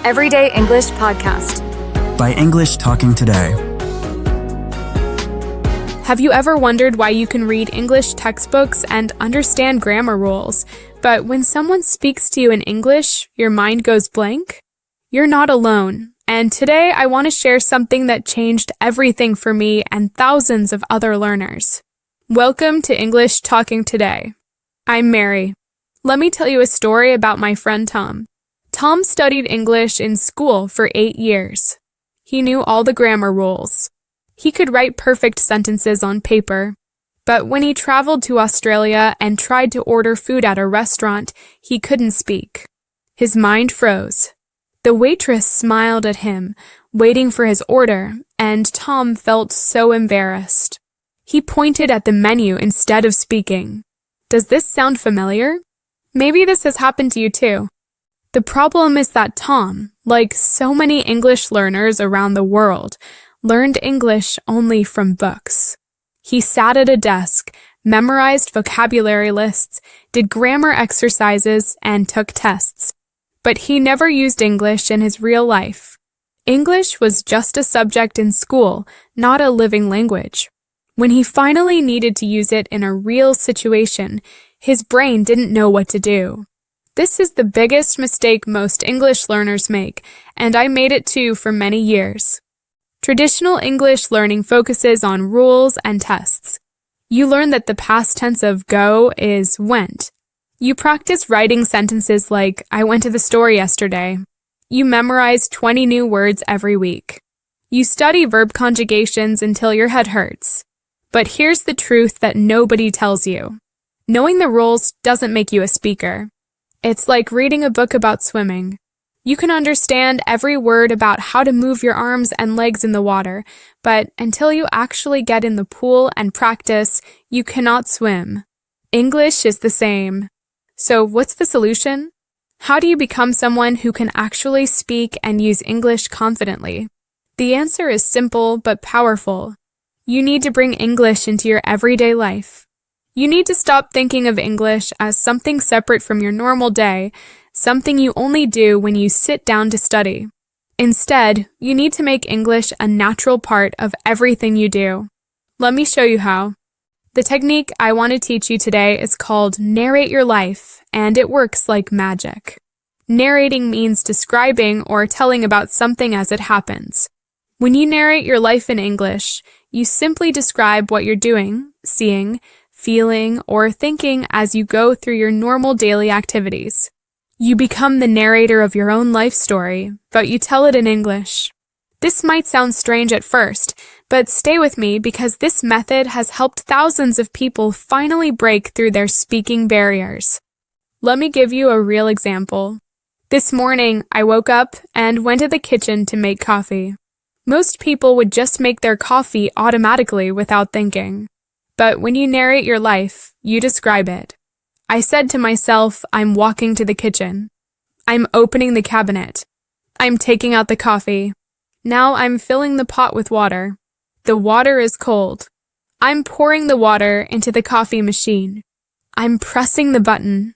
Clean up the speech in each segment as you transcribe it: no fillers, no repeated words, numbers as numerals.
Everyday English Podcast by English Talking Today. Have you ever wondered why you can read English textbooks and understand grammar rules, but when someone speaks to you in English, your mind goes blank? You're not alone, and today I want to share something that changed everything for me and thousands of other learners. Welcome to English Talking Today. I'm Mary. Let me tell you a story about my friend Tom. Tom studied English in school for 8 years. He knew all the grammar rules. He could write perfect sentences on paper. But when he traveled to Australia and tried to order food at a restaurant, he couldn't speak. His mind froze. The waitress smiled at him, waiting for his order, and Tom felt so embarrassed. He pointed at the menu instead of speaking. Does this sound familiar? Maybe this has happened to you too. The problem is that Tom, like so many English learners around the world, learned English only from books. He sat at a desk, memorized vocabulary lists, did grammar exercises, and took tests. But he never used English in his real life. English was just a subject in school, not a living language. When he finally needed to use it in a real situation, his brain didn't know what to do. This is the biggest mistake most English learners make, and I made it too for many years. Traditional English learning focuses on rules and tests. You learn that the past tense of go is went. You practice writing sentences like, I went to the store yesterday. You memorize 20 new words every week. You study verb conjugations until your head hurts. But here's the truth that nobody tells you. Knowing the rules doesn't make you a speaker. It's like reading a book about swimming. You can understand every word about how to move your arms and legs in the water, but until you actually get in the pool and practice, you cannot swim. English is the same. So what's the solution? How do you become someone who can actually speak and use English confidently? The answer is simple but powerful. You need to bring English into your everyday life. You need to stop thinking of English as something separate from your normal day, something you only do when you sit down to study. Instead, you need to make English a natural part of everything you do. Let me show you how. The technique I want to teach you today is called Narrate Your Life, and it works like magic. Narrating means describing or telling about something as it happens. When you narrate your life in English, you simply describe what you're doing, seeing, feeling, or thinking as you go through your normal daily activities. You become the narrator of your own life story, but you tell it in English. This might sound strange at first, but stay with me because this method has helped thousands of people finally break through their speaking barriers. Let me give you a real example. This morning, I woke up and went to the kitchen to make coffee. Most people would just make their coffee automatically without thinking. But when you narrate your life, you describe it. I said to myself, I'm walking to the kitchen. I'm opening the cabinet. I'm taking out the coffee. Now I'm filling the pot with water. The water is cold. I'm pouring the water into the coffee machine. I'm pressing the button.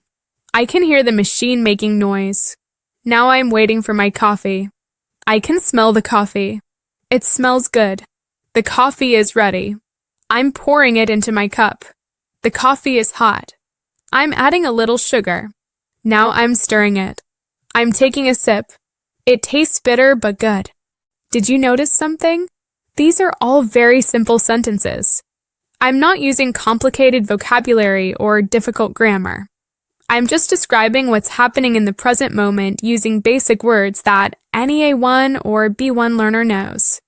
I can hear the machine making noise. Now I'm waiting for my coffee. I can smell the coffee. It smells good. The coffee is ready. I'm pouring it into my cup. The coffee is hot. I'm adding a little sugar. Now I'm stirring it. I'm taking a sip. It tastes bitter but good. Did you notice something? These are all very simple sentences. I'm not using complicated vocabulary or difficult grammar. I'm just describing what's happening in the present moment using basic words that any A1 or B1 learner knows.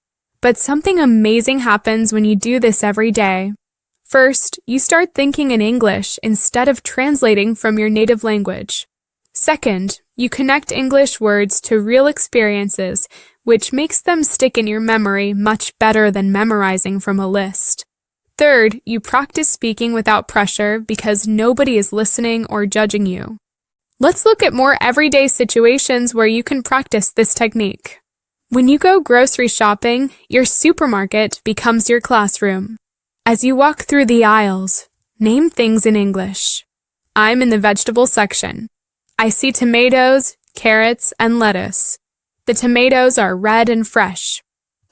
But something amazing happens when you do this every day. First, you start thinking in English instead of translating from your native language. Second, you connect English words to real experiences, which makes them stick in your memory much better than memorizing from a list. Third, you practice speaking without pressure because nobody is listening or judging you. Let's look at more everyday situations where you can practice this technique. When you go grocery shopping, your supermarket becomes your classroom. As you walk through the aisles, name things in English. I'm in the vegetable section. I see tomatoes, carrots, and lettuce. The tomatoes are red and fresh.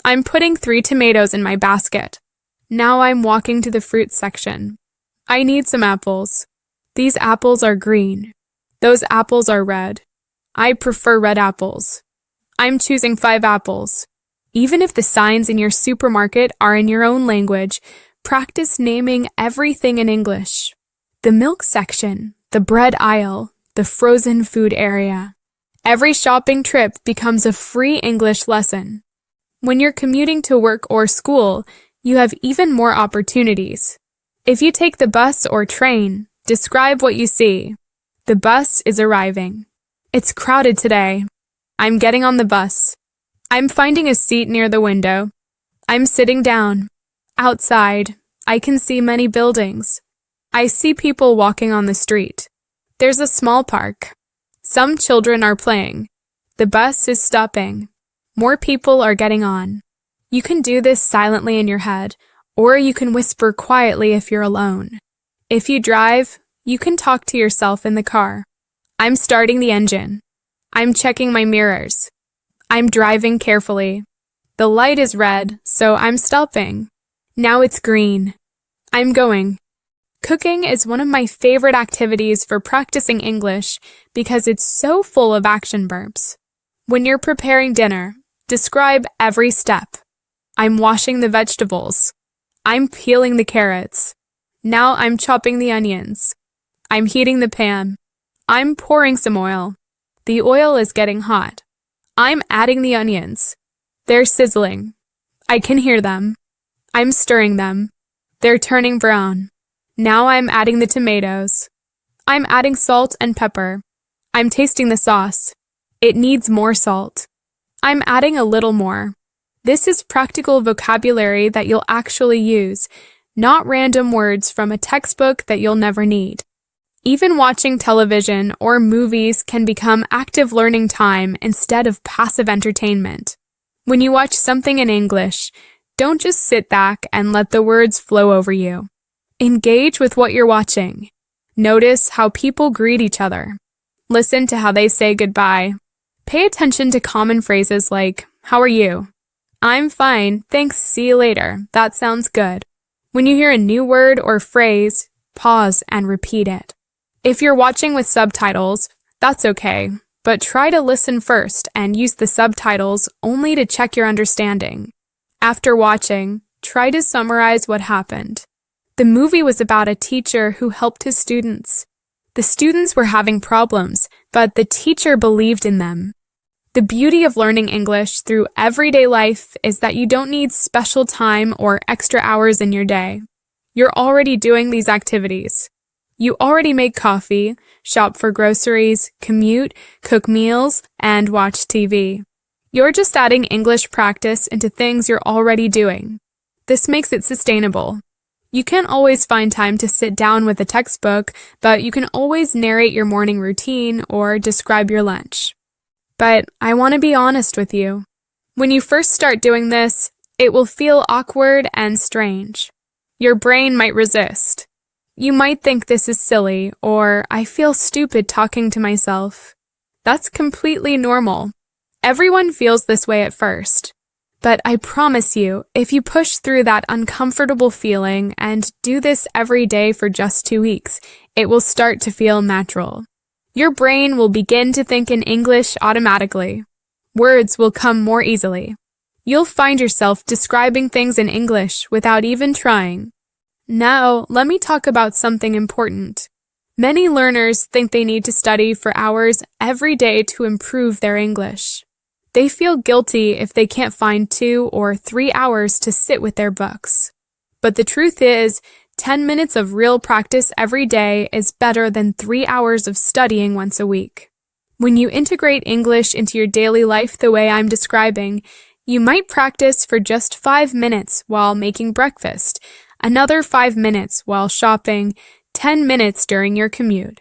I'm putting 3 tomatoes in my basket. Now I'm walking to the fruit section. I need some apples. These apples are green. Those apples are red. I prefer red apples. I'm choosing 5 apples. Even if the signs in your supermarket are in your own language, practice naming everything in English. The milk section, the bread aisle, the frozen food area. Every shopping trip becomes a free English lesson. When you're commuting to work or school, you have even more opportunities. If you take the bus or train, describe what you see. The bus is arriving. It's crowded today. I'm getting on the bus. I'm finding a seat near the window. I'm sitting down. Outside, I can see many buildings. I see people walking on the street. There's a small park. Some children are playing. The bus is stopping. More people are getting on. You can do this silently in your head, or you can whisper quietly if you're alone. If you drive, you can talk to yourself in the car. I'm starting the engine. I'm checking my mirrors. I'm driving carefully. The light is red, so I'm stopping. Now it's green. I'm going. Cooking is one of my favorite activities for practicing English because it's so full of action verbs. When you're preparing dinner, describe every step. I'm washing the vegetables. I'm peeling the carrots. Now I'm chopping the onions. I'm heating the pan. I'm pouring some oil. The oil is getting hot. I'm adding the onions. They're sizzling. I can hear them. I'm stirring them. They're turning brown. Now I'm adding the tomatoes. I'm adding salt and pepper. I'm tasting the sauce. It needs more salt. I'm adding a little more. This is practical vocabulary that you'll actually use, not random words from a textbook that you'll never need. Even watching television or movies can become active learning time instead of passive entertainment. When you watch something in English, don't just sit back and let the words flow over you. Engage with what you're watching. Notice how people greet each other. Listen to how they say goodbye. Pay attention to common phrases like, "How are you?" "I'm fine, thanks, see you later. That sounds good." When you hear a new word or phrase, pause and repeat it. If you're watching with subtitles, that's okay, but try to listen first and use the subtitles only to check your understanding. After watching, try to summarize what happened. The movie was about a teacher who helped his students. The students were having problems, but the teacher believed in them. The beauty of learning English through everyday life is that you don't need special time or extra hours in your day. You're already doing these activities. You already make coffee, shop for groceries, commute, cook meals, and watch TV. You're just adding English practice into things you're already doing. This makes it sustainable. You can't always find time to sit down with a textbook, but you can always narrate your morning routine or describe your lunch. But I want to be honest with you. When you first start doing this, it will feel awkward and strange. Your brain might resist. You might think this is silly, or I feel stupid talking to myself. That's completely normal. Everyone feels this way at first. But I promise you, if you push through that uncomfortable feeling and do this every day for just 2 weeks, it will start to feel natural. Your brain will begin to think in English automatically. Words will come more easily. You'll find yourself describing things in English without even trying. Now, let me talk about something important. Many learners think they need to study for hours every day to improve their English. They feel guilty if they can't find 2 or 3 hours to sit with their books. But the truth is, 10 minutes of real practice every day is better than 3 hours of studying once a week. When you integrate English into your daily life the way I'm describing, you might practice for just 5 minutes while making breakfast, another 5 minutes while shopping, 10 minutes during your commute.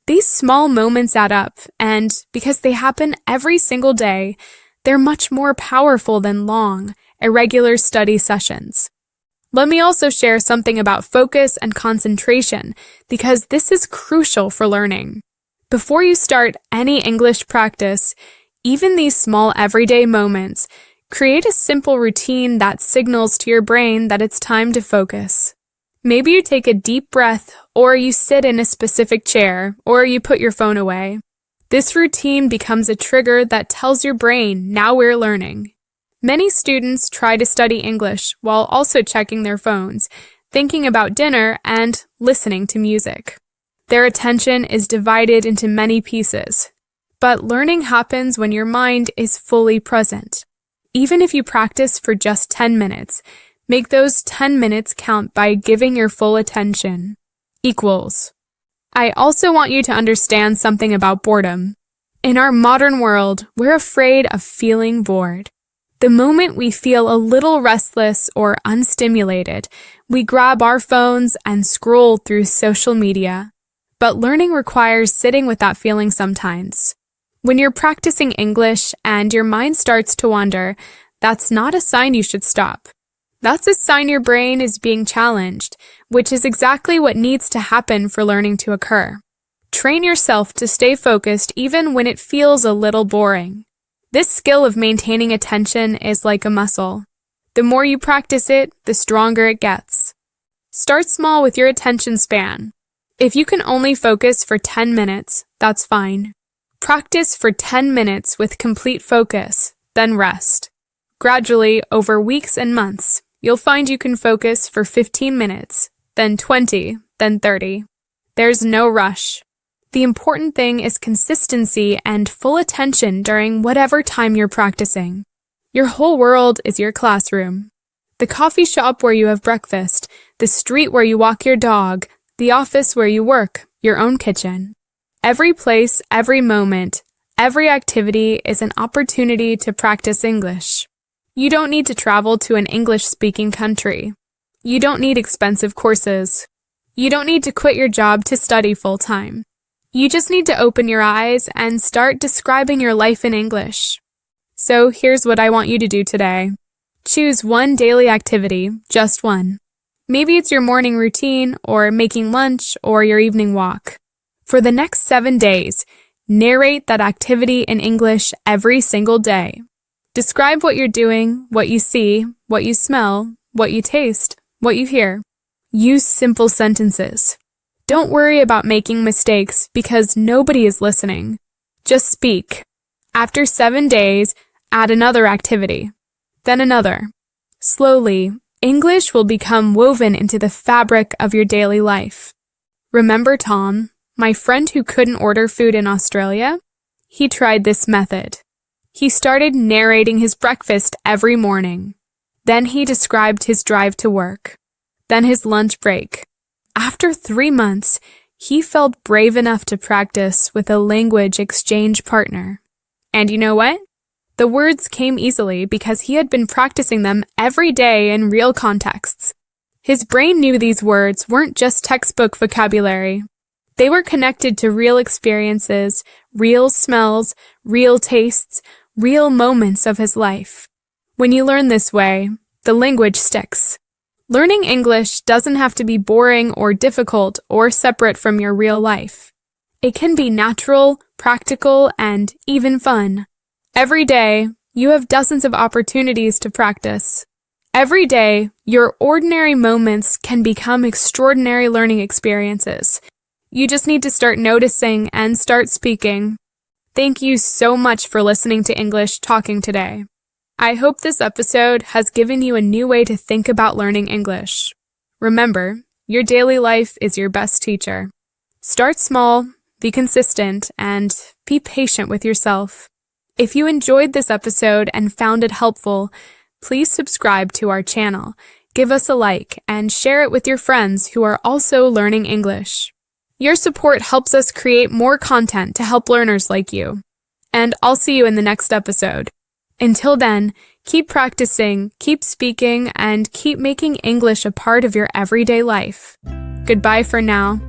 These small moments add up, and because they happen every single day, they're much more powerful than long, irregular study sessions. Let me also share something about focus and concentration, because this is crucial for learning. Before you start any English practice, Even these small everyday moments create a simple routine that signals to your brain that it's time to focus. Maybe you take a deep breath, or you sit in a specific chair, or you put your phone away. This routine becomes a trigger that tells your brain, now we're learning. Many students try to study English while also checking their phones, thinking about dinner, and listening to music. Their attention is divided into many pieces. But learning happens when your mind is fully present. Even if you practice for just 10 minutes, make those 10 minutes count by giving your full attention. Equals. I also want you to understand something about boredom. In our modern world, we're afraid of feeling bored. The moment we feel a little restless or unstimulated, we grab our phones and scroll through social media. But learning requires sitting with that feeling sometimes. When you're practicing English and your mind starts to wander, that's not a sign you should stop. That's a sign your brain is being challenged, which is exactly what needs to happen for learning to occur. Train yourself to stay focused even when it feels a little boring. This skill of maintaining attention is like a muscle. The more you practice it, the stronger it gets. Start small with your attention span. If you can only focus for 10 minutes, that's fine. Practice for 10 minutes with complete focus, then rest. Gradually, over weeks and months, you'll find you can focus for 15 minutes, then 20, then 30. There's no rush. The important thing is consistency and full attention during whatever time you're practicing. Your whole world is your classroom. The coffee shop where you have breakfast, the street where you walk your dog, the office where you work, your own kitchen. Every place, every moment, every activity is an opportunity to practice English. You don't need to travel to an English-speaking country. You don't need expensive courses. You don't need to quit your job to study full-time. You just need to open your eyes and start describing your life in English. So here's what I want you to do today. Choose one daily activity, just one. Maybe it's your morning routine, or making lunch, or your evening walk. For the next 7 days, narrate that activity in English every single day. Describe what you're doing, what you see, what you smell, what you taste, what you hear. Use simple sentences. Don't worry about making mistakes because nobody is listening. Just speak. After 7 days, add another activity. Then another. Slowly, English will become woven into the fabric of your daily life. Remember Tom, my friend who couldn't order food in Australia? He tried this method. He started narrating his breakfast every morning. Then he described his drive to work. Then his lunch break. After 3 months, he felt brave enough to practice with a language exchange partner. And you know what? The words came easily because he had been practicing them every day in real contexts. His brain knew these words weren't just textbook vocabulary. They were connected to real experiences, real smells, real tastes, real moments of his life. When you learn this way, the language sticks. Learning English doesn't have to be boring or difficult or separate from your real life. It can be natural, practical, and even fun. Every day, you have dozens of opportunities to practice. Every day, your ordinary moments can become extraordinary learning experiences. You just need to start noticing and start speaking. Thank you so much for listening to English Talking today. I hope this episode has given you a new way to think about learning English. Remember, your daily life is your best teacher. Start small, be consistent, and be patient with yourself. If you enjoyed this episode and found it helpful, please subscribe to our channel, give us a like, and share it with your friends who are also learning English. Your support helps us create more content to help learners like you. And I'll see you in the next episode. Until then, keep practicing, keep speaking, and keep making English a part of your everyday life. Goodbye for now.